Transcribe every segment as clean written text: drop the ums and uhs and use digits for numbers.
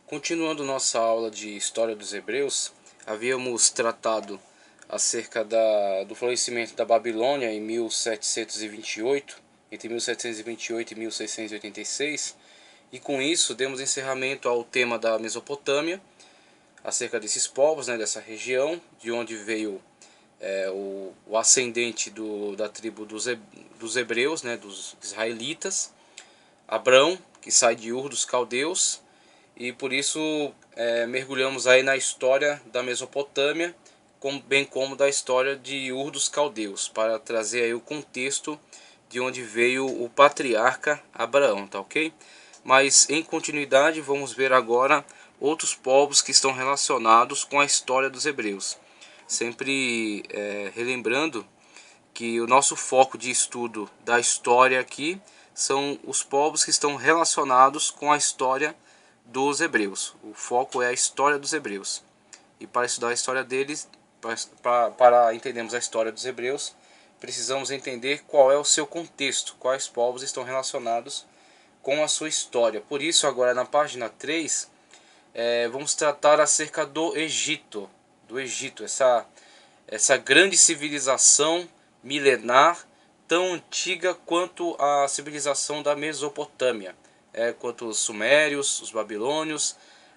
Continuando nossa aula de História dos Hebreus, havíamos tratado acerca do falecimento da Babilônia em 1728, entre 1728 e 1686, e com isso demos encerramento ao tema da Mesopotâmia, acerca desses povos, né, dessa região, de onde veio o ascendente da tribo dos hebreus, né, dos israelitas, Abrão, que sai de Ur dos caldeus, e por isso mergulhamos aí na história da Mesopotâmia, bem como da história de Ur dos caldeus, para trazer aí o contexto de onde veio o patriarca Abraão, tá ok? Mas em continuidade vamos ver agora outros povos que estão relacionados com a história dos hebreus. Sempre relembrando que o nosso foco de estudo da história aqui são os povos que estão relacionados com a história dos hebreus. O foco é a história dos hebreus. E para estudar a história deles, para entendermos a história dos hebreus, precisamos entender qual é o seu contexto, quais povos estão relacionados com a sua história. Por isso, agora na página 3, vamos tratar acerca do Egito. Essa grande civilização milenar, tão antiga quanto a civilização da Mesopotâmia, quanto os sumérios, os babilônios,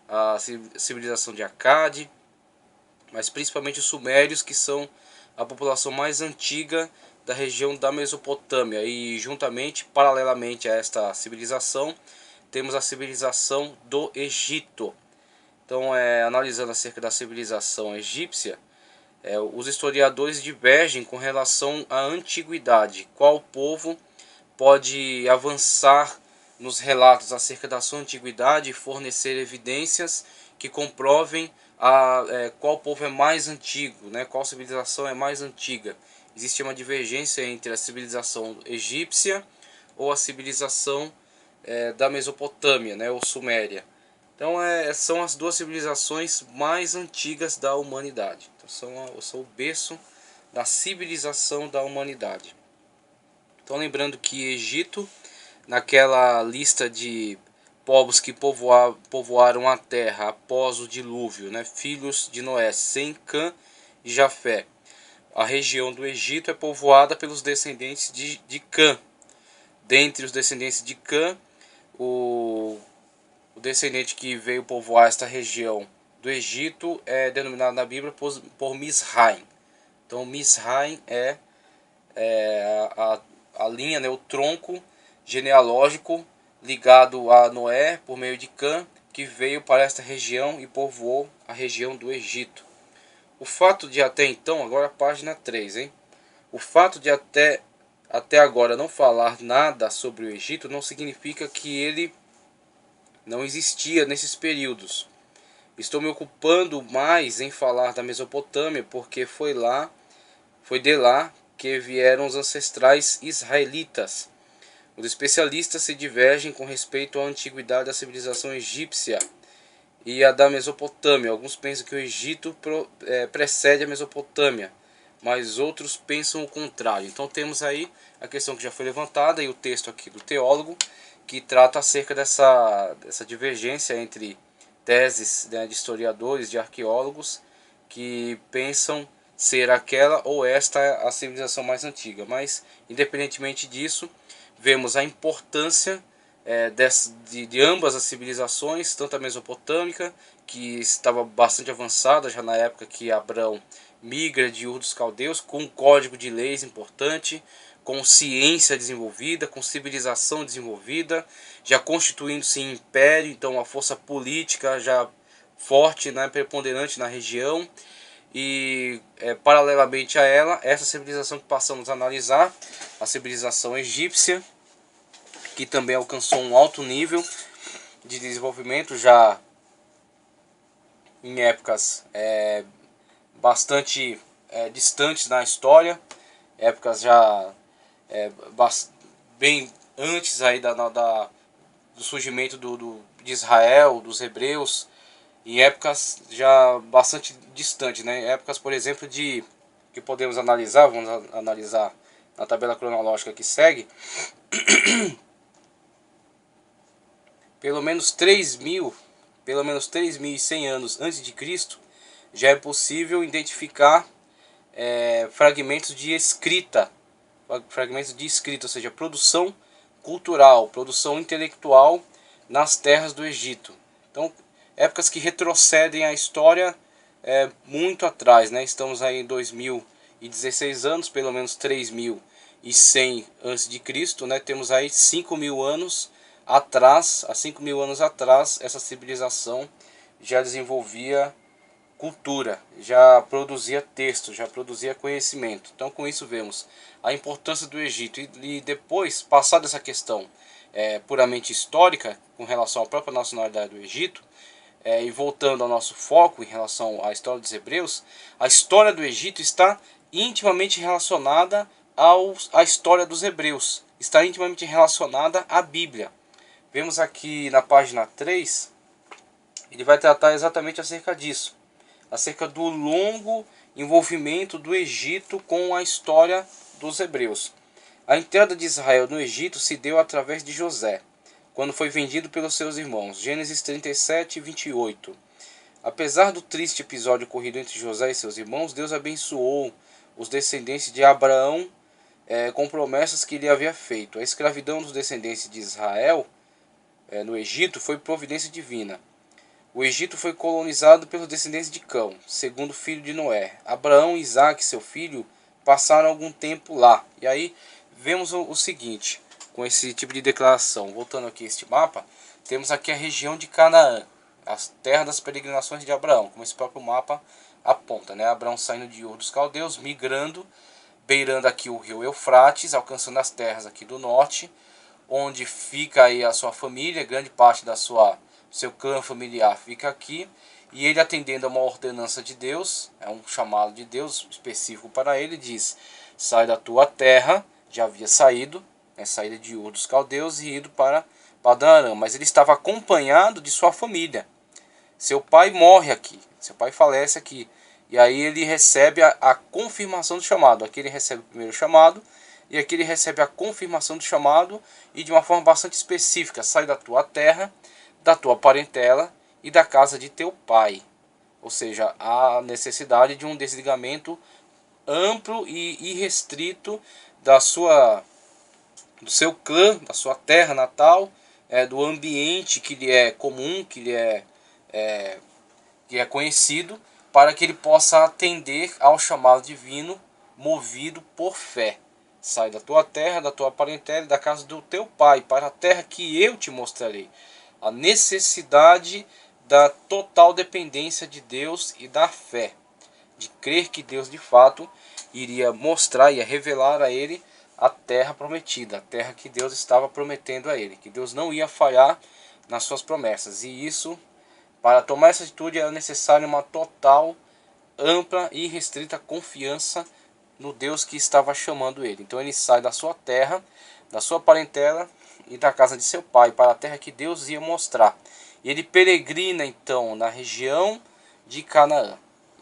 a civilização de Acade, mas principalmente os sumérios, que são a população mais antiga da região da Mesopotâmia. E juntamente, paralelamente a esta civilização, temos a civilização do Egito. Então, analisando acerca da civilização egípcia, os historiadores divergem com relação à antiguidade. Qual povo pode avançar nos relatos acerca da sua antiguidade e fornecer evidências que comprovem qual povo é mais antigo, né? Qual civilização é mais antiga. Existe uma divergência entre a civilização egípcia ou a civilização da Mesopotâmia, né? Ou Suméria. Então são as duas civilizações mais antigas da humanidade. Então, são o berço da civilização da humanidade. Então, lembrando que Egito, naquela lista de povos que povoaram a terra após o dilúvio, né, filhos de Noé, Sem, Cã e Jafé, a região do Egito é povoada pelos descendentes de Cã. Dentre os descendentes de Cã, o descendente que veio povoar esta região do Egito é denominado na Bíblia por Misraim. Então, Misraim é a linha, né, o tronco genealógico ligado a Noé por meio de Cã, que veio para esta região e povoou a região do Egito. O fato de até então, agora a página 3, hein? O fato de até agora não falar nada sobre o Egito não significa que ele não existia nesses períodos. Estou me ocupando mais em falar da Mesopotâmia porque foi de lá que vieram os ancestrais israelitas. Os especialistas se divergem com respeito à antiguidade da civilização egípcia e a da Mesopotâmia. Alguns pensam que o Egito precede a Mesopotâmia, mas outros pensam o contrário. Então temos aí a questão que já foi levantada e o texto aqui do teólogo, que trata acerca dessa divergência entre teses, né, de historiadores, de arqueólogos, que pensam ser aquela ou esta a civilização mais antiga. Mas, independentemente disso, vemos a importância de ambas as civilizações, tanto a mesopotâmica, que estava bastante avançada já na época que Abrão migra de Ur dos caldeus, com um código de leis importante, com ciência desenvolvida, com civilização desenvolvida, já constituindo-se em império, então uma força política já forte, né, preponderante na região. E paralelamente a ela, essa civilização que passamos a analisar, a civilização egípcia, que também alcançou um alto nível de desenvolvimento já em épocas bastante distantes na história, épocas já bem antes aí do surgimento de Israel, dos hebreus, em épocas já bastante distantes, né? Épocas, por exemplo, que podemos analisar, vamos analisar na tabela cronológica que segue, pelo menos 3.000 pelo menos 3.100 anos antes de Cristo, já é possível identificar fragmentos de escrita, ou seja, produção cultural, produção intelectual nas terras do Egito. Então, épocas que retrocedem a história muito atrás, né? Estamos aí em 2016 anos, pelo menos 3.100 antes de Cristo, né? Temos aí 5.000 anos atrás, há 5.000 anos atrás, essa civilização já desenvolvia cultura, já produzia texto, já produzia conhecimento. Então, com isso vemos a importância do Egito. E depois, passada essa questão puramente histórica com relação à própria nacionalidade do Egito, e voltando ao nosso foco em relação à história dos hebreus, a história do Egito está intimamente relacionada à história dos hebreus, está intimamente relacionada à Bíblia. Vemos aqui na página 3, ele vai tratar exatamente acerca disso, acerca do longo envolvimento do Egito com a história dos hebreus. A entrada de Israel no Egito se deu através de José, quando foi vendido pelos seus irmãos. Gênesis 37, 28. Apesar do triste episódio ocorrido entre José e seus irmãos, Deus abençoou os descendentes de Abraão com promessas que lhe havia feito. A escravidão dos descendentes de Israel no Egito foi providência divina. O Egito foi colonizado pelos descendentes de Cão, segundo filho de Noé. Abraão e Isaque, seu filho, passaram algum tempo lá. E aí vemos o seguinte, com esse tipo de declaração. Voltando aqui a este mapa, temos aqui a região de Canaã, a terra das peregrinações de Abraão, como esse próprio mapa aponta, né? Abraão saindo de Ur dos Caldeus, migrando, beirando aqui o rio Eufrates, alcançando as terras aqui do norte, onde fica aí a sua família, grande parte da seu clã familiar fica aqui, e ele, atendendo a uma ordenança de Deus, é um chamado de Deus específico para ele, diz: sai da tua terra, já havia saído, saída de Ur dos Caldeus e ido para Padan-Aram, mas ele estava acompanhado de sua família. Seu pai morre aqui, seu pai falece aqui, e aí ele recebe a confirmação do chamado. Aqui ele recebe o primeiro chamado, e aqui ele recebe a confirmação do chamado, e de uma forma bastante específica: sai da tua terra, da tua parentela e da casa de teu pai. Ou seja, a necessidade de um desligamento amplo e irrestrito do seu clã, da sua terra natal, do ambiente que lhe é comum, que lhe é conhecido, para que ele possa atender ao chamado divino, movido por fé. Sai da tua terra, da tua parentela e da casa do teu pai, para a terra que eu te mostrarei. A necessidade da total dependência de Deus e da fé, de crer que Deus de fato iria mostrar, ia revelar a ele a terra prometida, a terra que Deus estava prometendo a ele, que Deus não ia falhar nas suas promessas. E isso, para tomar essa atitude, era necessário uma total, ampla e restrita confiança no Deus que estava chamando ele. Então ele sai da sua terra, da sua parentela e da casa de seu pai, para a terra que Deus ia mostrar. E ele peregrina então na região de Canaã.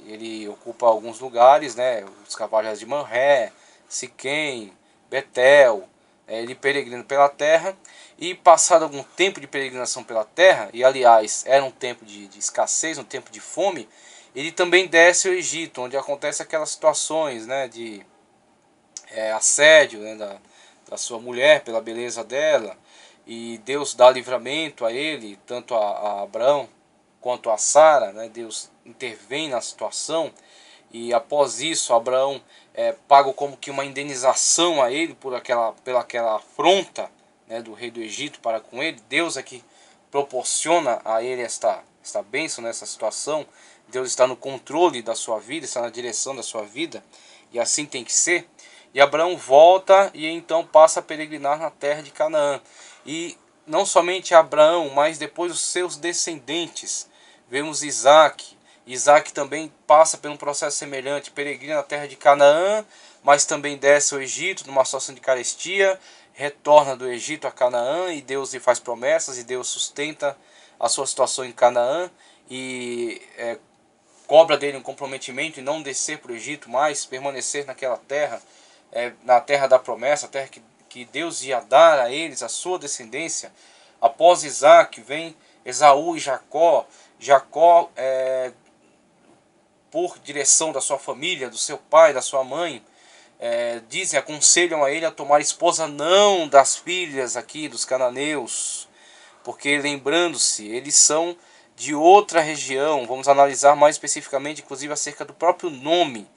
Ele ocupa alguns lugares, né? Os cavalos de Manré, Siquém, Betel. Ele peregrina pela terra, e passado algum tempo de peregrinação pela terra, e aliás era um tempo de escassez, um tempo de fome, ele também desce ao Egito, onde acontecem aquelas situações, né, de assédio, né, da sua mulher pela beleza dela, e Deus dá livramento a ele, tanto a Abraão quanto a Sara, né? Deus intervém na situação, e após isso Abraão paga como que uma indenização a ele pela aquela afronta, né, do rei do Egito para com ele. Deus é que proporciona a ele esta bênção nessa situação. Deus está no controle da sua vida, está na direção da sua vida, e assim tem que ser. E Abraão volta e então passa a peregrinar na terra de Canaã. E não somente Abraão, mas depois os seus descendentes. Vemos Isaque. Isaque também passa por um processo semelhante, peregrina na terra de Canaã, mas também desce ao Egito numa situação de carestia, retorna do Egito a Canaã, e Deus lhe faz promessas, e Deus sustenta a sua situação em Canaã, e cobra dele um comprometimento em não descer para o Egito, mas permanecer naquela terra, na terra da promessa, a terra que Deus ia dar a eles, a sua descendência. Após Isaac vem Esaú e Jacó. Jacó, por direção da sua família, do seu pai, da sua mãe, dizem, aconselham a ele a tomar esposa não das filhas aqui dos cananeus, porque lembrando-se, eles são de outra região. Vamos analisar mais especificamente, inclusive, acerca do próprio nome,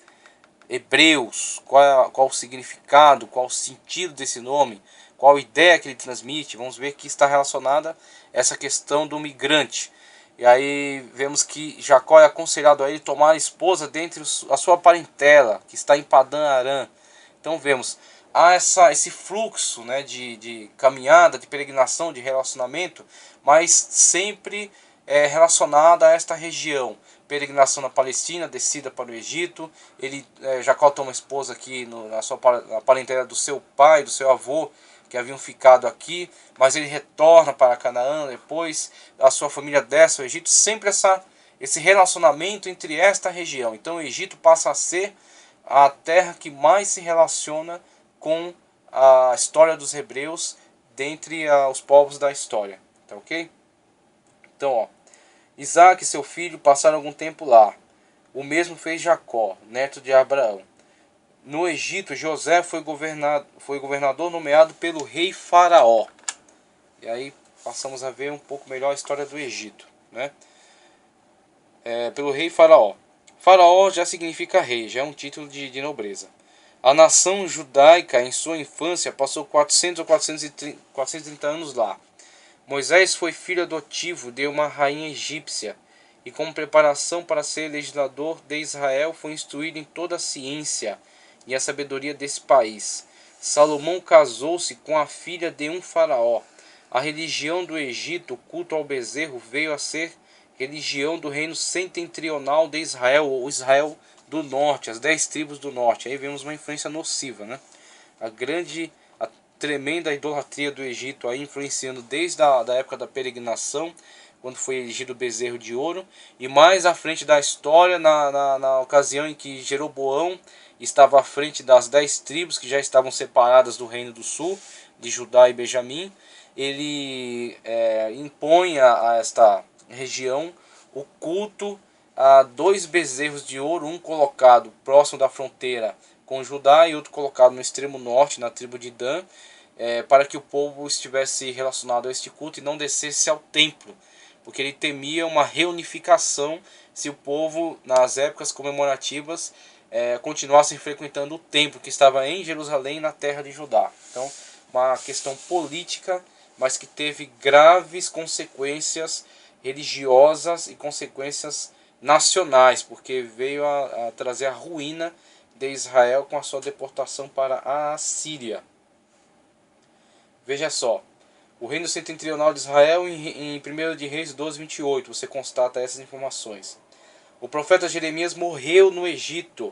Hebreus, qual o significado, qual o sentido desse nome, qual a ideia que ele transmite. Vamos ver que está relacionada essa questão do migrante. E aí vemos que Jacó é aconselhado a ele tomar a esposa dentre a sua parentela, que está em Padã Arã. Então vemos, há esse fluxo, né, de caminhada, de peregrinação, de relacionamento, mas sempre relacionada a esta região. Peregrinação na Palestina, descida para o Egito. Jacó toma esposa aqui na parentela do seu pai, do seu avô, que haviam ficado aqui, mas ele retorna para Canaã, depois a sua família desce ao Egito, sempre esse relacionamento entre esta região. Então o Egito passa a ser a terra que mais se relaciona com a história dos hebreus dentre os povos da história, tá ok? Então, ó, Isaac e seu filho passaram algum tempo lá. O mesmo fez Jacó, neto de Abraão. No Egito, José foi governador nomeado pelo rei Faraó. E aí passamos a ver um pouco melhor a história do Egito, né? Pelo rei Faraó. Faraó já significa rei, já é um título de nobreza. A nação judaica, em sua infância, passou 400 ou 430 anos lá. Moisés foi filho adotivo de uma rainha egípcia, e como preparação para ser legislador de Israel, foi instruído em toda a ciência e a sabedoria desse país. Salomão casou-se com a filha de um faraó. A religião do Egito, o culto ao bezerro, veio a ser religião do reino setentrional de Israel, ou Israel do norte, as 10 tribos do norte. Aí vemos uma influência nociva, né? A tremenda idolatria do Egito, aí influenciando desde a da época da peregrinação, quando foi erigido o bezerro de ouro, e mais à frente da história, na ocasião em que Jeroboão estava à frente das 10 tribos que já estavam separadas do reino do sul, de Judá e Benjamim. Ele impõe a esta região o culto a 2 bezerros de ouro, um colocado próximo da fronteira com Judá e outro colocado no extremo norte, na tribo de Dan, para que o povo estivesse relacionado a este culto e não descesse ao templo, porque ele temia uma reunificação se o povo, nas épocas comemorativas, continuassem frequentando o templo que estava em Jerusalém, na terra de Judá. Então, uma questão política, mas que teve graves consequências religiosas e consequências nacionais, porque veio a trazer a ruína de Israel com a sua deportação para a Síria. Veja só, o reino setentrional de Israel em 1 de Reis 12:28, você constata essas informações. O profeta Jeremias morreu no Egito.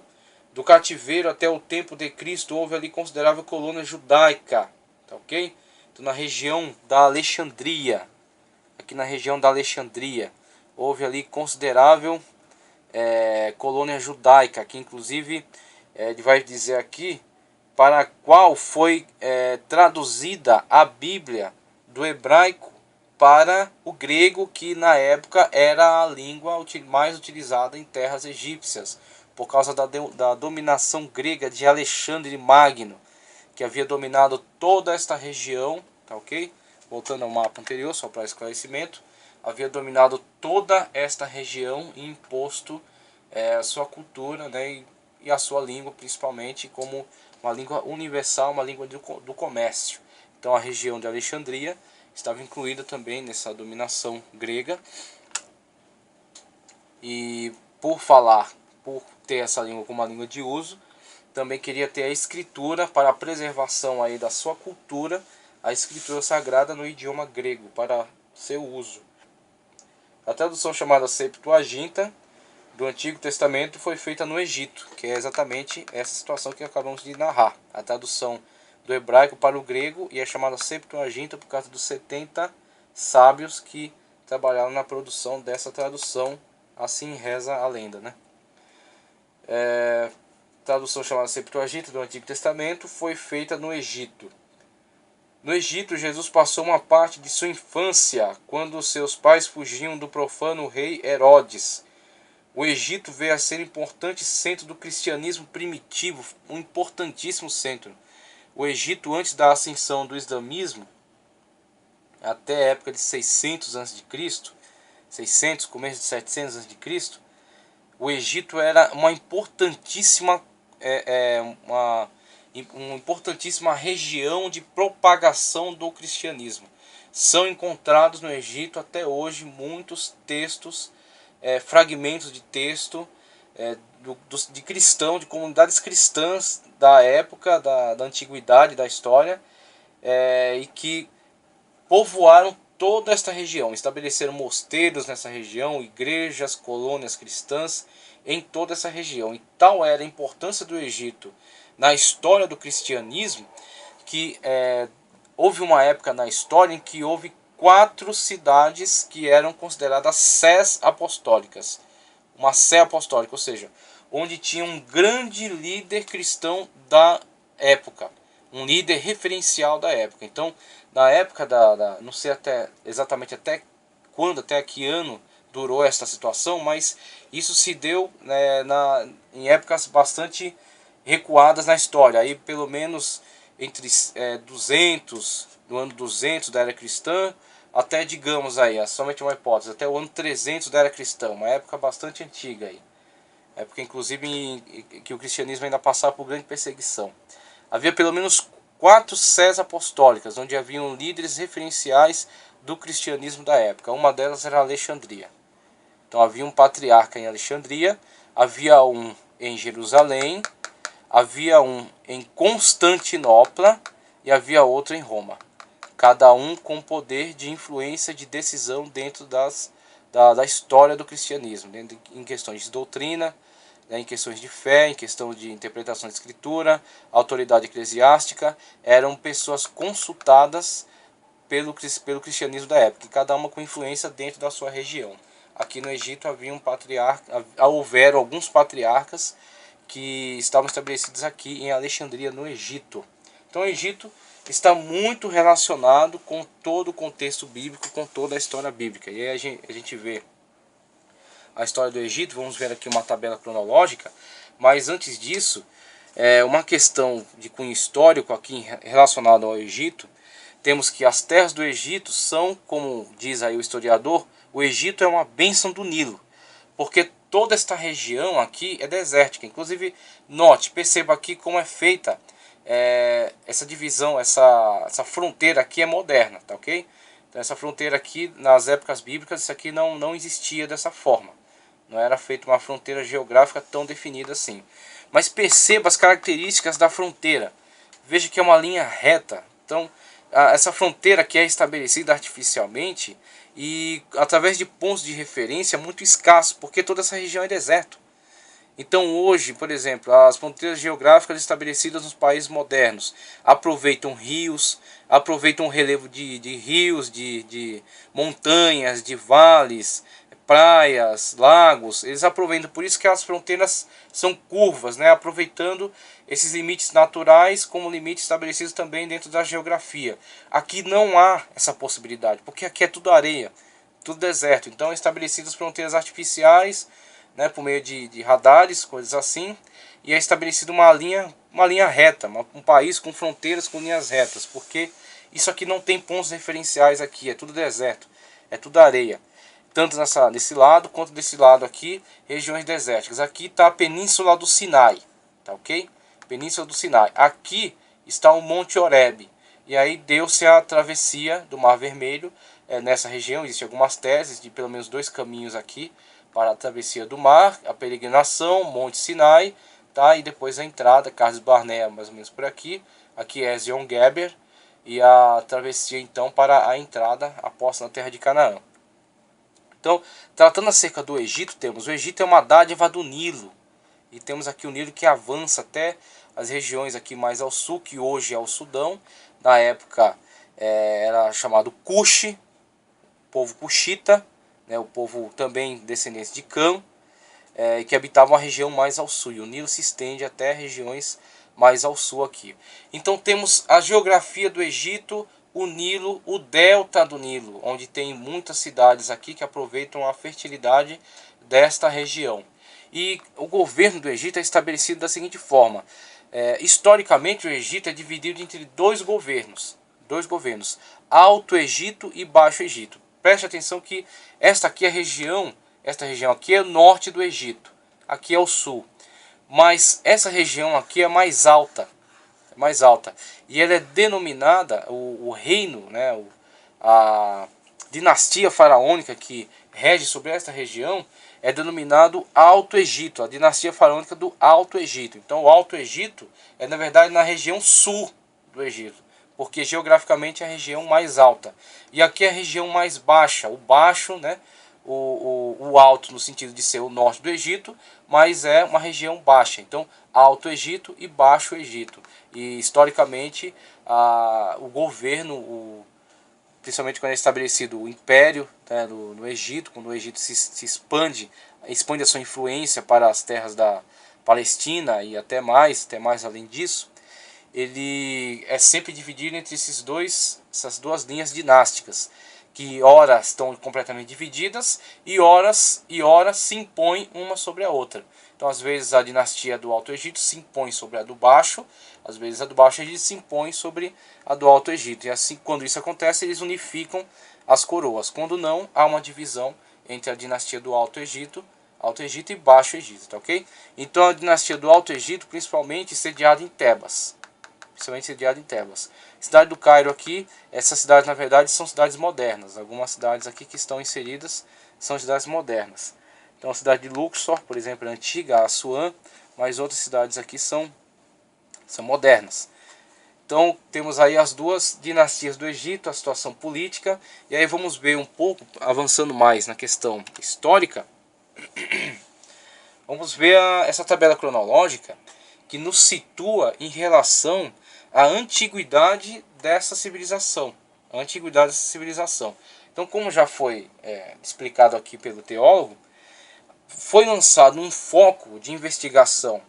Do cativeiro até o tempo de Cristo houve ali considerável colônia judaica, tá ok? Então, na região da Alexandria, aqui na região da Alexandria, houve ali considerável colônia judaica, que inclusive ele vai dizer aqui para a qual foi traduzida a Bíblia do hebraico para o grego, que na época era a língua mais utilizada em terras egípcias, por causa da dominação grega de Alexandre Magno, que havia dominado toda esta região, tá ok? Voltando ao mapa anterior, só para esclarecimento, havia dominado toda esta região e imposto a sua cultura, né, e a sua língua, principalmente como uma língua universal, uma língua do comércio. Então a região de Alexandria estava incluída também nessa dominação grega, e por ter essa língua como uma língua de uso, também queria ter a escritura para a preservação aí da sua cultura, a escritura sagrada no idioma grego, para seu uso. A tradução chamada Septuaginta do Antigo Testamento foi feita no Egito, que é exatamente essa situação que acabamos de narrar. A tradução do hebraico para o grego, e é chamada Septuaginta por causa dos 70 sábios que trabalharam na produção dessa tradução, assim reza a lenda, né? Tradução chamada Septuaginta do Antigo Testamento foi feita no Egito. No Egito, Jesus passou uma parte de sua infância, quando seus pais fugiam do profano rei Herodes. O Egito veio a ser um importante centro do cristianismo primitivo, um importantíssimo centro. O Egito, antes da ascensão do islamismo, até a época de 600 a.C., 600, começo de 700 a.C., o Egito era uma importantíssima, uma importantíssima região de propagação do cristianismo. São encontrados no Egito até hoje muitos textos, fragmentos de texto de cristão, de comunidades cristãs da época, da antiguidade, da história, e que povoaram toda esta região, estabeleceram mosteiros nessa região, igrejas, colônias cristãs em toda essa região. E tal era a importância do Egito na história do cristianismo, que houve uma época na história em que houve 4 cidades que eram consideradas sés apostólicas. Uma sé apostólica, ou seja, onde tinha um grande líder cristão da época, um líder referencial da época. Então, na época não sei exatamente até quando, até que ano durou esta situação, mas isso se deu, né, em épocas bastante recuadas na história. Aí pelo menos entre 200, no ano 200 da era cristã, até, digamos aí, é somente uma hipótese, até o ano 300 da era cristã, uma época bastante antiga aí. Época inclusive que o cristianismo ainda passava por grande perseguição. Havia pelo menos 4 sés apostólicas, onde haviam líderes referenciais do cristianismo da época. Uma delas era Alexandria. Então havia um patriarca em Alexandria, havia um em Jerusalém, havia um em Constantinopla e havia outro em Roma. Cada um com poder de influência de decisão dentro da história do cristianismo, em questões de doutrina, em questões de fé, em questão de interpretação de escritura, autoridade eclesiástica. Eram pessoas consultadas pelo cristianismo da época, e cada uma com influência dentro da sua região. Aqui no Egito havia um patriarca, houveram alguns patriarcas que estavam estabelecidos aqui em Alexandria, no Egito. Então o Egito está muito relacionado com todo o contexto bíblico, com toda a história bíblica. E aí a gente vê a história do Egito, vamos ver aqui uma tabela cronológica, mas antes disso, uma questão de cunho histórico aqui relacionado ao Egito. Temos que as terras do Egito são, como diz aí o historiador, o Egito é uma bênção do Nilo, porque toda esta região aqui é desértica. Inclusive, note, perceba aqui como é feita essa divisão, essa fronteira aqui é moderna, tá ok? Então essa fronteira aqui, nas épocas bíblicas, isso aqui não existia dessa forma. Não era feita uma fronteira geográfica tão definida assim. Mas perceba as características da fronteira. Veja que é uma linha reta. Então, essa fronteira que é estabelecida artificialmente e através de pontos de referência muito escassos, porque toda essa região é deserto. Então hoje, por exemplo, as fronteiras geográficas estabelecidas nos países modernos aproveitam rios, aproveitam o relevo de rios, de montanhas, de vales, praias, lagos. Eles aproveitam, por isso que as fronteiras são curvas, né? Aproveitando esses limites naturais como limites estabelecidos também dentro da geografia. Aqui não há essa possibilidade, porque aqui é tudo areia, tudo deserto. Então estabelecidas fronteiras artificiais, né, por meio de radares, coisas assim, e é estabelecida uma linha reta, um país com fronteiras com linhas retas, porque isso aqui não tem pontos referenciais aqui, é tudo deserto, é tudo areia, tanto nesse lado quanto desse lado aqui, regiões desérticas. Aqui está a Península do Sinai, tá ok? Península do Sinai. Aqui está o Monte Horebe, e aí deu-se a travessia do Mar Vermelho. Nessa região existem algumas teses de pelo menos 2 caminhos aqui para a travessia do mar, a peregrinação, Monte Sinai, tá? E depois a entrada, Carlos Barnea, mais ou menos por aqui. Aqui é Ezion Geber, e a travessia então para a entrada após na terra de Canaã. Então, tratando acerca do Egito, temos o Egito é uma dádiva do Nilo, e temos aqui o Nilo que avança até as regiões aqui mais ao sul, que hoje é o Sudão. Na época era chamado Cuxi, povo cuxita, né, o povo também descendente de Cã, que habitavam a região mais ao sul. E o Nilo se estende até regiões mais ao sul aqui. Então temos a geografia do Egito, o Nilo, o delta do Nilo, onde tem muitas cidades aqui que aproveitam a fertilidade desta região. E o governo do Egito é estabelecido da seguinte forma: historicamente o Egito é dividido entre dois governos, Alto Egito e Baixo Egito. Preste atenção que esta região aqui é o norte do Egito, aqui é o sul, mas essa região aqui é mais alta, e ela é denominada, o reino, né, a dinastia faraônica que rege sobre esta região é denominado Alto Egito, a dinastia faraônica do Alto Egito. Então o Alto Egito é na verdade na região sul do Egito, porque geograficamente é a região mais alta. E aqui é a região mais baixa, o baixo, né? O alto no sentido de ser o norte do Egito, mas é uma região baixa. Então Alto Egito e Baixo Egito. E historicamente o governo, principalmente quando é estabelecido o império, né, no Egito, quando o Egito se expande a sua influência para as terras da Palestina e até mais além disso, ele é sempre dividido entre essas duas linhas dinásticas, que ora estão completamente divididas e horas se impõem uma sobre a outra. Então às vezes a dinastia do Alto Egito se impõe sobre a do Baixo, às vezes a do Baixo Egito se impõe sobre a do Alto Egito. E assim, quando isso acontece, eles unificam as coroas. Quando não, há uma divisão entre a dinastia do Alto Egito e Baixo Egito, tá ok? Então a dinastia do Alto Egito, principalmente sediada em Tebas. Cidade do Cairo aqui, essas cidades na verdade são cidades modernas. Algumas cidades aqui que estão inseridas são cidades modernas. Então a cidade de Luxor, por exemplo, é antiga, Assuã, mas outras cidades aqui são modernas. Então temos aí as duas dinastias do Egito, a situação política, e aí vamos ver um pouco, avançando mais na questão histórica, vamos ver essa tabela cronológica que nos situa em relação à antiguidade dessa civilização. Então, como já foi explicado aqui pelo teólogo, foi lançado um foco de investigação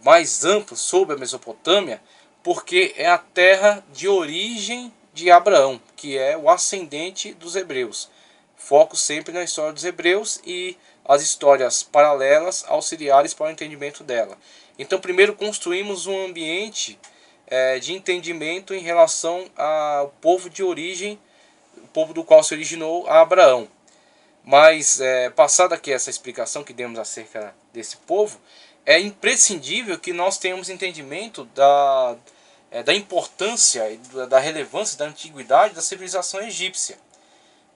mais amplo sobre a Mesopotâmia, porque é a terra de origem de Abraão, que é o ascendente dos hebreus. Foco sempre na história dos hebreus e as histórias paralelas auxiliares para o entendimento dela. Então primeiro construímos um ambiente de entendimento em relação ao povo de origem, o povo do qual se originou a Abraão. Mas passada aqui essa explicação que demos acerca desse povo, é imprescindível que nós tenhamos entendimento da importância e da relevância da antiguidade da civilização egípcia,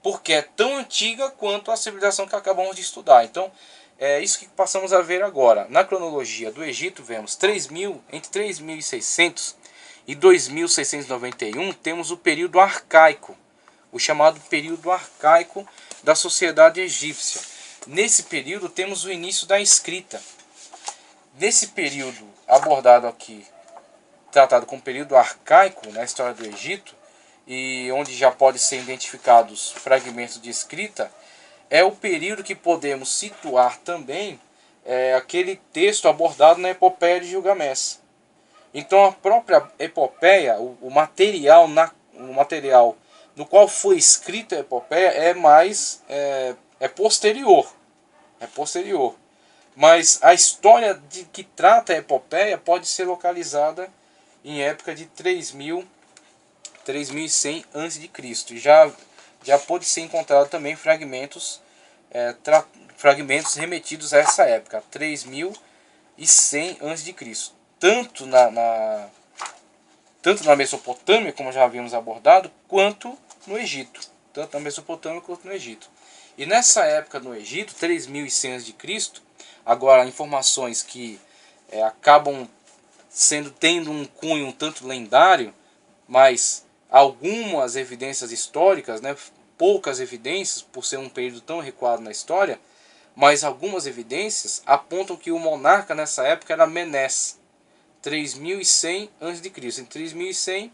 porque é tão antiga quanto a civilização que acabamos de estudar. Então é isso que passamos a ver agora. Na cronologia do Egito vemos entre 3600 e 2691 temos o período arcaico, o chamado período arcaico da sociedade egípcia. Nesse período temos o início da escrita. Nesse período abordado aqui, tratado como período arcaico na história do Egito, e onde já podem ser identificados fragmentos de escrita, é o período que podemos situar também aquele texto abordado na epopeia de Gilgamesh. Então a própria epopeia, o material no qual foi escrita a epopeia é posterior. Mas a história que trata a epopeia pode ser localizada em época de 3100 a.C. E já pode ser encontrado também fragmentos remetidos a essa época, 3100 a.C. Tanto na Mesopotâmia, como já havíamos abordado, quanto no Egito. E nessa época no Egito, 3100 a.C., agora informações que acabam tendo um cunho um tanto lendário, mas algumas evidências históricas, né, poucas evidências por ser um período tão recuado na história, mas algumas evidências apontam que o monarca nessa época era Menes, 3100 a.C., entre 3100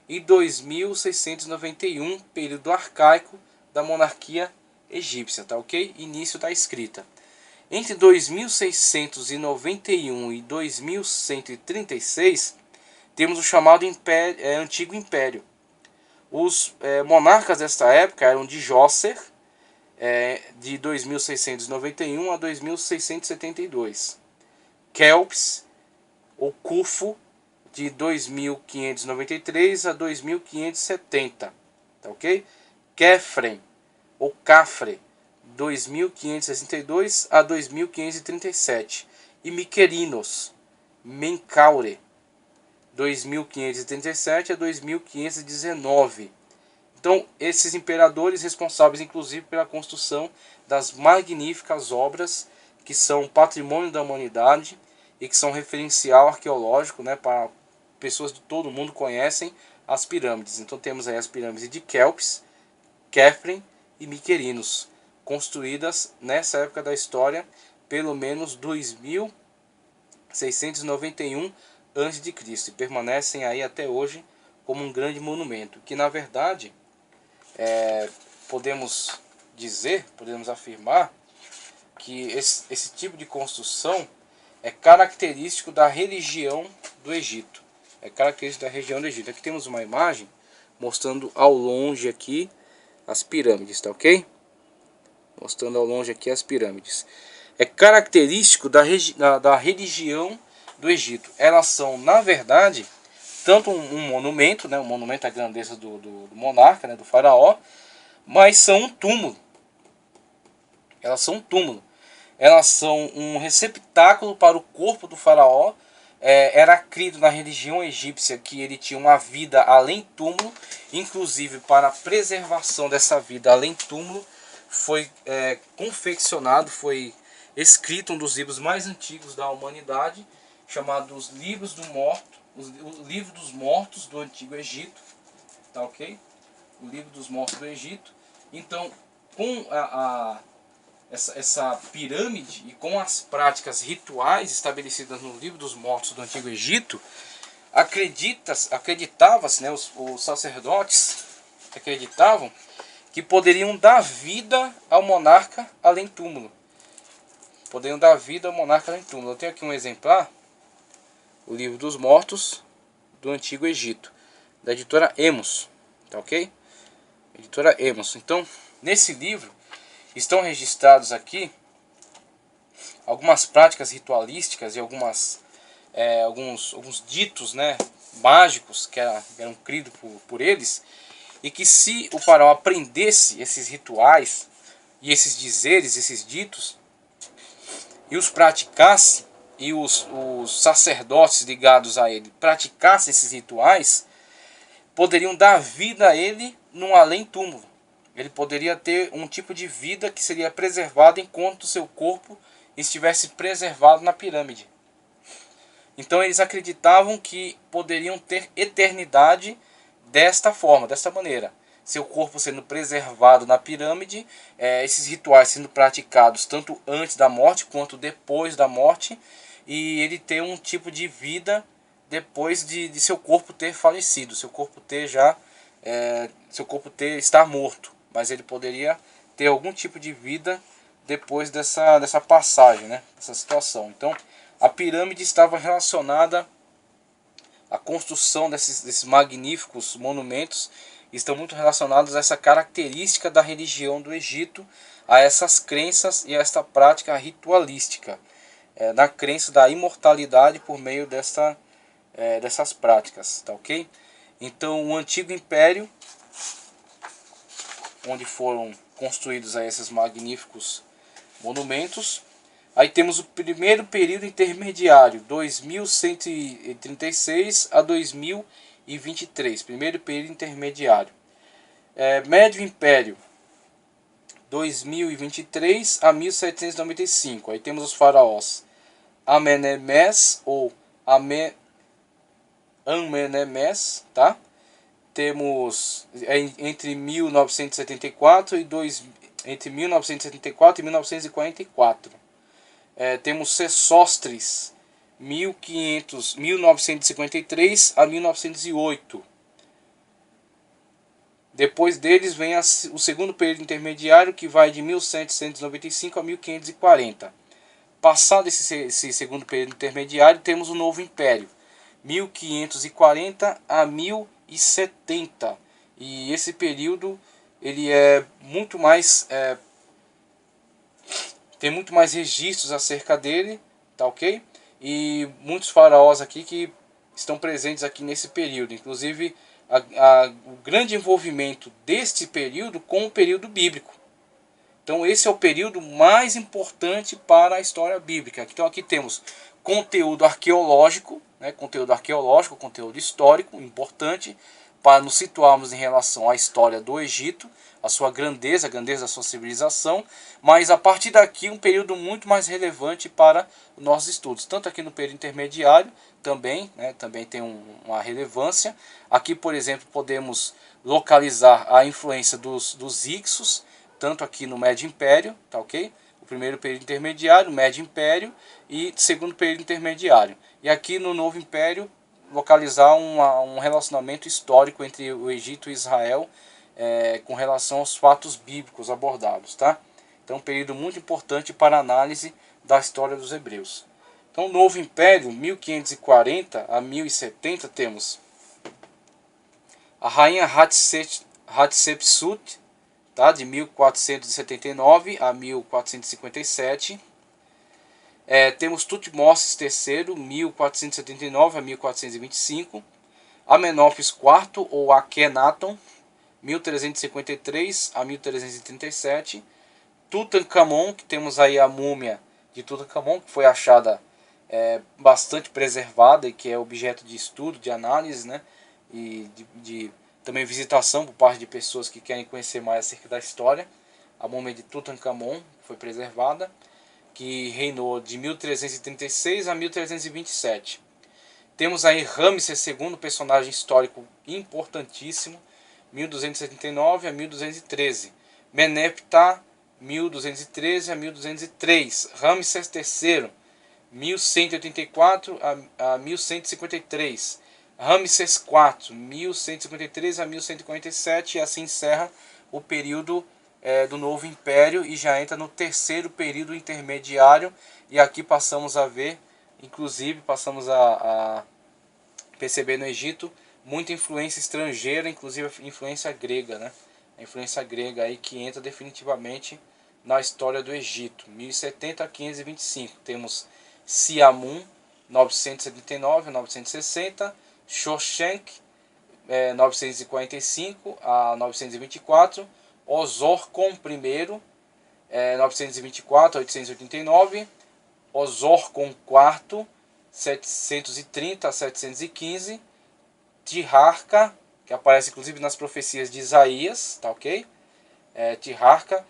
e 2691, período arcaico da monarquia egípcia, tá ok? Início da escrita. Entre 2691 e 2136, temos o chamado Antigo Império. Os monarcas desta época eram de Djoser, de 2691 a 2672. Kelps, ou Khufu, de 2593 a 2570. Tá ok? Kefren, ou Cafre, 2562 a 2537. E Miquerinos, Menkaure, 2537 a 2519. Então, esses imperadores responsáveis, inclusive, pela construção das magníficas obras que são patrimônio da humanidade e que são referencial arqueológico, né, para pessoas de todo o mundo conhecem as pirâmides. Então, temos aí as pirâmides de Kelps, Kefren e Miquerinos, construídas nessa época da história, pelo menos 2691 a.C., e permanecem aí até hoje como um grande monumento, que na verdade podemos afirmar que esse tipo de construção é característico da religião do Egito. É característico da região do Egito. Aqui temos uma imagem mostrando ao longe aqui as pirâmides, tá ok? Mostrando ao longe aqui as pirâmides. É característico da religião do Egito. Elas são, na verdade, tanto um monumento, né, um monumento à grandeza do monarca, né, do faraó, mas são um túmulo. Elas são um túmulo. Elas são um receptáculo para o corpo do faraó. Era crido na religião egípcia que ele tinha uma vida além túmulo, inclusive para a preservação dessa vida além túmulo, foi confeccionado, foi escrito um dos livros mais antigos da humanidade, chamado os Livros do Morto, o Livro dos Mortos do Antigo Egito, tá ok? O Livro dos Mortos do Egito. Então, com essa pirâmide e com as práticas rituais estabelecidas no Livro dos Mortos do Antigo Egito, acreditava-se, né, os sacerdotes acreditavam que poderiam dar vida ao monarca além túmulo. Poderiam dar vida ao monarca além túmulo. Eu tenho aqui um exemplar, o Livro dos Mortos do Antigo Egito, da editora Emos, tá ok? Editora Emos. Então, nesse livro estão registrados aqui algumas práticas ritualísticas e alguns ditos, né, mágicos que eram cridos por eles, e que se o faraó aprendesse esses rituais e esses dizeres, esses ditos, e os praticasse, e os sacerdotes ligados a ele praticassem esses rituais, poderiam dar vida a ele num além-túmulo. Ele poderia ter um tipo de vida que seria preservado enquanto o seu corpo estivesse preservado na pirâmide. Então eles acreditavam que poderiam ter eternidade desta forma, desta maneira. Seu corpo sendo preservado na pirâmide, esses rituais sendo praticados tanto antes da morte quanto depois da morte, e ele ter um tipo de vida depois de seu corpo ter falecido, seu corpo estar morto, mas ele poderia ter algum tipo de vida depois dessa passagem, né, dessa situação. Então a pirâmide estava relacionada à construção desses magníficos monumentos, estão muito relacionados a essa característica da religião do Egito, a essas crenças e a esta prática ritualística, na crença da imortalidade por meio dessas práticas, tá ok? Então o Antigo Império, onde foram construídos aí esses magníficos monumentos. Aí temos o primeiro período intermediário, 2136 a 2023, primeiro período intermediário. Médio Império, 2023 a 1795. Aí temos os faraós Amenemés ou Amenemés, tá? Temos entre 1974 e 1944. Temos Sesostris, 1953 a 1908. Depois deles vem o segundo período intermediário, que vai de 1795 a 1540. Passado esse segundo período intermediário, temos o Novo Império, 1540 a 1070. E esse período ele é muito mais tem muito mais registros acerca dele, tá ok? E muitos faraós aqui que estão presentes aqui nesse período, inclusive o grande envolvimento deste período com o período bíblico. Então esse é o período mais importante para a história bíblica. Então aqui temos conteúdo arqueológico, conteúdo histórico importante para nos situarmos em relação à história do Egito, a sua grandeza, a grandeza da sua civilização, mas a partir daqui um período muito mais relevante para os nossos estudos. Tanto aqui no período intermediário também, também tem uma relevância. Aqui, por exemplo, podemos localizar a influência dos Hyksos, tanto aqui no Médio Império, tá ok? O primeiro período intermediário, o Médio Império e segundo período intermediário. E aqui no Novo Império, localizar um relacionamento histórico entre o Egito e Israel com relação aos fatos bíblicos abordados, tá? Então, um período muito importante para a análise da história dos hebreus. Então, o Novo Império, 1540 a 1070, temos a rainha Hatshepsut, tá? De 1479 a 1457. Temos Tutmoses III, 1479 a 1425. Amenófis IV, ou Akhenaton, 1353 a 1337. Tutankhamon, que temos aí a múmia de Tutankhamon, que foi achada bastante preservada e que é objeto de estudo, de análise, né? E de também visitação por parte de pessoas que querem conhecer mais acerca da história. A múmia de Tutankhamon foi preservada, que reinou de 1336 a 1327. Temos aí Ramsés II, personagem histórico importantíssimo, 1279 a 1213. Meneptah, 1213 a 1203. Ramsés III, 1184 a 1153. Ramsés IV, 1153 a 1147. E assim encerra o período do Novo Império e já entra no terceiro período intermediário. E aqui passamos a ver, inclusive passamos a perceber no Egito muita influência estrangeira, inclusive a influência grega, né? A influência grega aí que entra definitivamente na história do Egito. 1070 a 525 temos Siamun, 979 a 960, Shoshenq, 945 a 924, Osorkon I, 924 a 889, Osorkon IV, 730 a 715, Tirharca, que aparece inclusive nas profecias de Isaías, tá ok? Tirharca,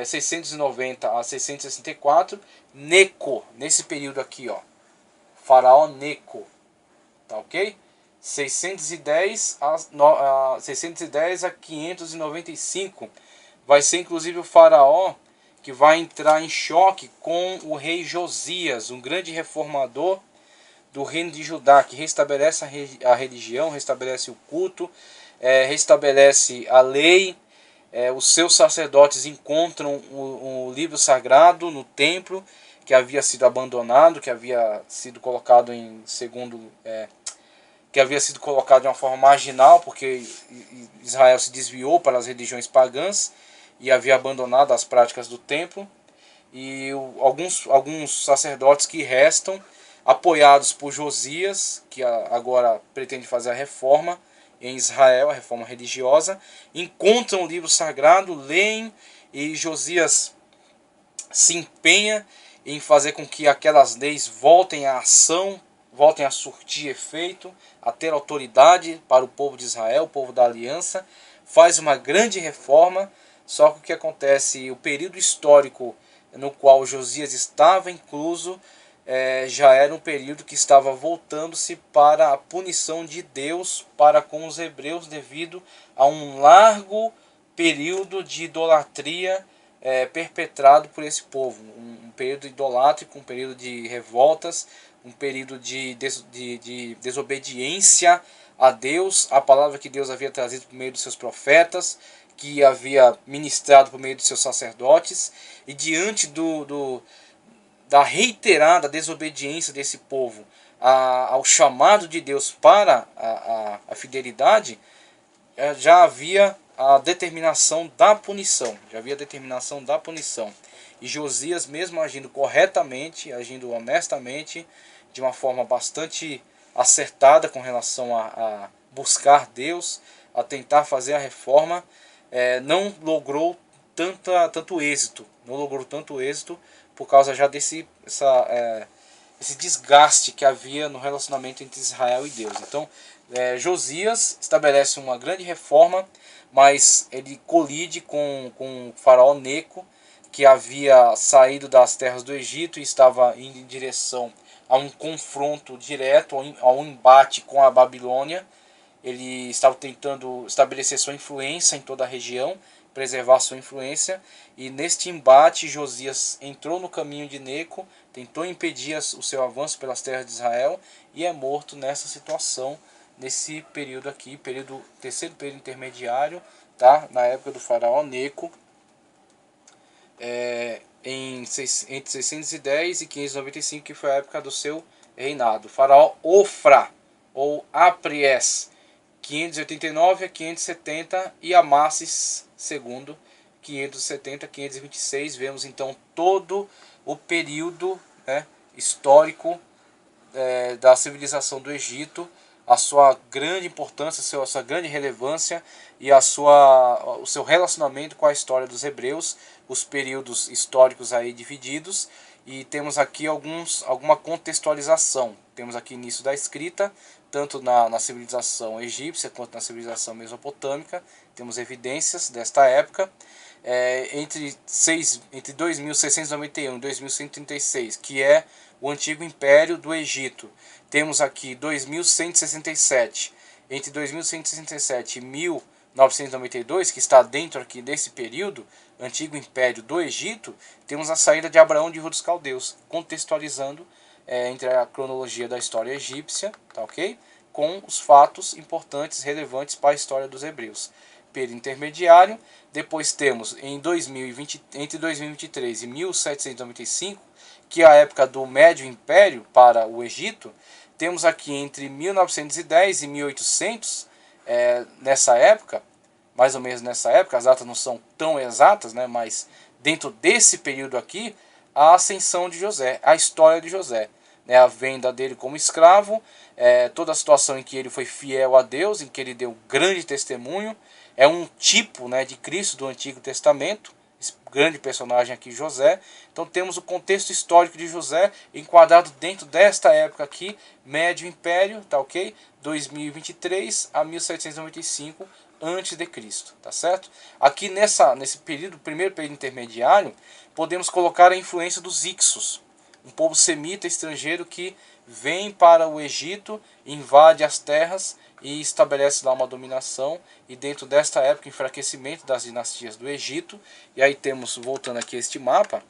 690 a 664, Neco, nesse período aqui, ó, faraó Neco, tá ok? 610 a 595, vai ser inclusive o faraó que vai entrar em choque com o rei Josias, um grande reformador do reino de Judá, que restabelece a religião, restabelece o culto, restabelece a lei. Os seus sacerdotes encontram o livro sagrado no templo, que havia sido abandonado, que havia sido colocado que havia sido colocado de uma forma marginal, porque Israel se desviou para as religiões pagãs e havia abandonado as práticas do templo. E alguns sacerdotes que restam, apoiados por Josias, que agora pretende fazer a reforma em Israel, a reforma religiosa, encontram o livro sagrado, leem, e Josias se empenha em fazer com que aquelas leis voltem à ação, voltem a surtir efeito, a ter autoridade para o povo de Israel, o povo da aliança, faz uma grande reforma. Só que o que acontece, o período histórico no qual Josias estava incluso, já era um período que estava voltando-se para a punição de Deus para com os hebreus, devido a um largo período de idolatria perpetrado por esse povo. Um período idolátrico, um período de revoltas, um período de desobediência a Deus, a palavra que Deus havia trazido por meio dos seus profetas, que havia ministrado por meio de seus sacerdotes, e diante da reiterada desobediência desse povo ao chamado de Deus para a fidelidade, já havia a determinação da punição. Já havia a determinação da punição. E Josias, mesmo agindo corretamente, agindo honestamente, de uma forma bastante acertada com relação a buscar Deus, a tentar fazer a reforma, não logrou tanto êxito. Não logrou tanto êxito por causa já esse desgaste que havia no relacionamento entre Israel e Deus. Então, Josias estabelece uma grande reforma, mas ele colide com o faraó Neco, que havia saído das terras do Egito e estava indo em direção a um confronto direto, a um embate com a Babilônia. Ele estava tentando estabelecer sua influência em toda a região, preservar sua influência, e neste embate Josias entrou no caminho de Neco, tentou impedir o seu avanço pelas terras de Israel e é morto nessa situação, nesse período aqui, terceiro período intermediário, tá? Na época do faraó Neco, entre 610 e 595, que foi a época do seu reinado. Faraó Ofra, ou Apries, 589 a 570, e Amassis II, 570 a 526. Vemos então todo o período, né, histórico da civilização do Egito, a sua grande importância, a sua grande relevância e o seu relacionamento com a história dos hebreus, os períodos históricos aí divididos, e temos aqui alguma contextualização. Temos aqui início da escrita, tanto na civilização egípcia quanto na civilização mesopotâmica, temos evidências desta época. Entre 2691 e 2136, que é o antigo Império do Egito, temos aqui 2167. Entre 2167 e 1992, que está dentro aqui desse período, antigo Império do Egito, temos a saída de Abraão de Ur dos Caldeus, contextualizando entre a cronologia da história egípcia, tá ok? Com os fatos importantes, relevantes para a história dos hebreus. Período intermediário. Depois temos entre 2023 e 1795, que é a época do Médio Império para o Egito. Temos aqui entre 1910 e 1800, nessa época, mais ou menos nessa época, as datas não são tão exatas, né, mas dentro desse período aqui, a ascensão de José, a história de José, né, a venda dele como escravo, toda a situação em que ele foi fiel a Deus, em que ele deu grande testemunho. É um tipo, né, de Cristo do Antigo Testamento, esse grande personagem aqui, José. Então temos o contexto histórico de José enquadrado dentro desta época aqui, Médio Império, tá ok? 2023 a 1795 antes de Cristo, tá certo? Aqui nesse período, primeiro período intermediário, podemos colocar a influência dos Ixos, um povo semita estrangeiro que vem para o Egito, invade as terras e estabelece lá uma dominação. E dentro desta época, enfraquecimento das dinastias do Egito. E aí temos, voltando aqui a este mapa,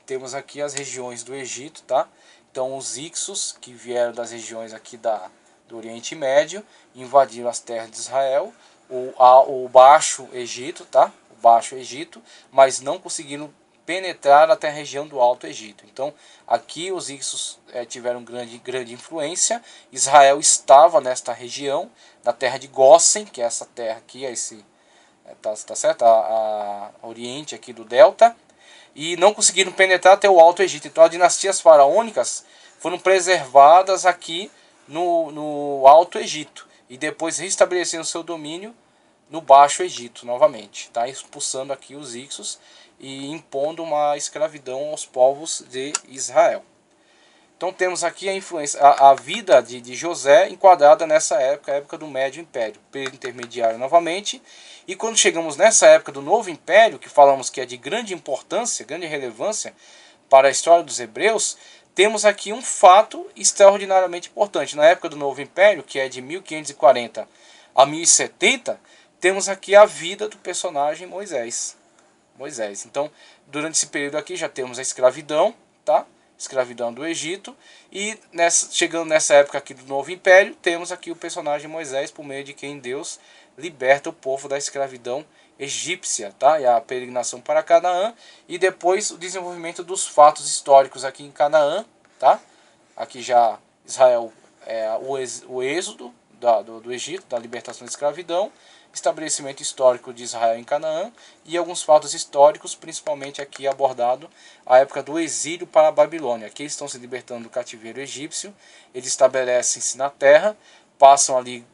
temos aqui as regiões do Egito, tá? Então os Ixos, que vieram das regiões aqui do Oriente Médio, invadiram as terras de Israel, o Baixo Egito, tá? O Baixo Egito, mas não conseguiram penetrar até a região do Alto Egito. Então aqui os Ixos tiveram grande influência. Israel estava nesta região, na terra de Gósen, que é essa terra aqui, tá certo? A oriente aqui do delta, e não conseguiram penetrar até o Alto Egito. Então as dinastias faraônicas foram preservadas aqui no Alto Egito e depois restabeleceram seu domínio no Baixo Egito novamente, tá? Expulsando aqui os Ixos e impondo uma escravidão aos povos de Israel. Então temos aqui a influência, a vida de José enquadrada nessa época, a época do Médio Império, período intermediário novamente. E quando chegamos nessa época do Novo Império, que falamos que é de grande importância, grande relevância para a história dos hebreus, temos aqui um fato extraordinariamente importante. Na época do Novo Império, que é de 1540 a 1070, temos aqui a vida do personagem Moisés. Então, durante esse período aqui já temos a escravidão, tá? Escravidão do Egito, e chegando nessa época aqui do Novo Império, temos aqui o personagem Moisés, por meio de quem Deus liberta o povo da escravidão egípcia, tá? E a peregrinação para Canaã, e depois o desenvolvimento dos fatos históricos aqui em Canaã, tá? Aqui já Israel, o êxodo do Egito, da libertação da escravidão, estabelecimento histórico de Israel em Canaã e alguns fatos históricos, principalmente aqui abordado a época do exílio para a Babilônia. Aqui eles estão se libertando do cativeiro egípcio, eles estabelecem-se na terra, passam ali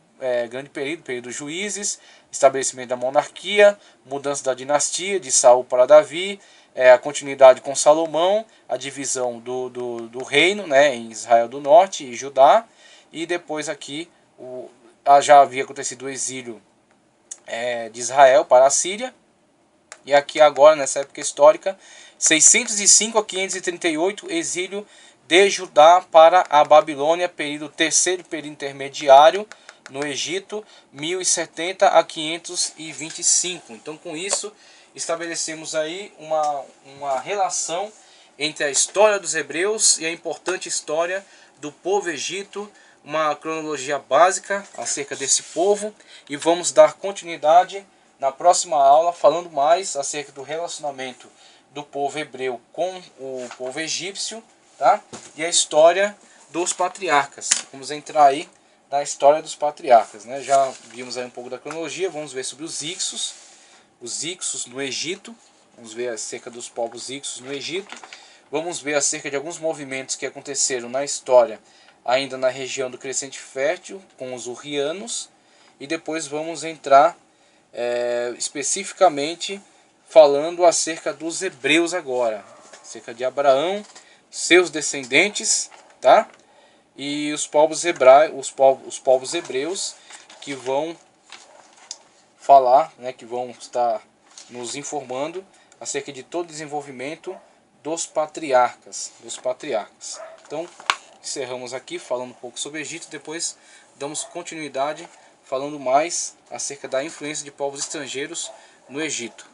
grande período dos juízes, estabelecimento da monarquia, mudança da dinastia de Saul para Davi, a continuidade com Salomão, a divisão do reino, né, em Israel do Norte e Judá, e depois aqui já havia acontecido o exílio de Israel para a Síria, e aqui agora, nessa época histórica, 605 a 538, exílio de Judá para a Babilônia, terceiro período intermediário no Egito, 1070 a 525. Então, com isso, estabelecemos aí uma relação entre a história dos hebreus e a importante história do povo egito, uma cronologia básica acerca desse povo, e vamos dar continuidade na próxima aula falando mais acerca do relacionamento do povo hebreu com o povo egípcio, tá? E a história dos patriarcas. Vamos entrar aí na história dos patriarcas, né? Já vimos aí um pouco da cronologia, vamos ver sobre os Ixos no Egito, vamos ver acerca dos povos Ixos no Egito, vamos ver acerca de alguns movimentos que aconteceram na história ainda na região do Crescente Fértil com os Hurrianos, e depois vamos entrar especificamente falando acerca dos hebreus agora, acerca de Abraão, seus descendentes, tá? E os povos hebreus que vão falar, né, que vão estar nos informando acerca de todo o desenvolvimento dos patriarcas. Então, encerramos aqui falando um pouco sobre o Egito, depois damos continuidade falando mais acerca da influência de povos estrangeiros no Egito.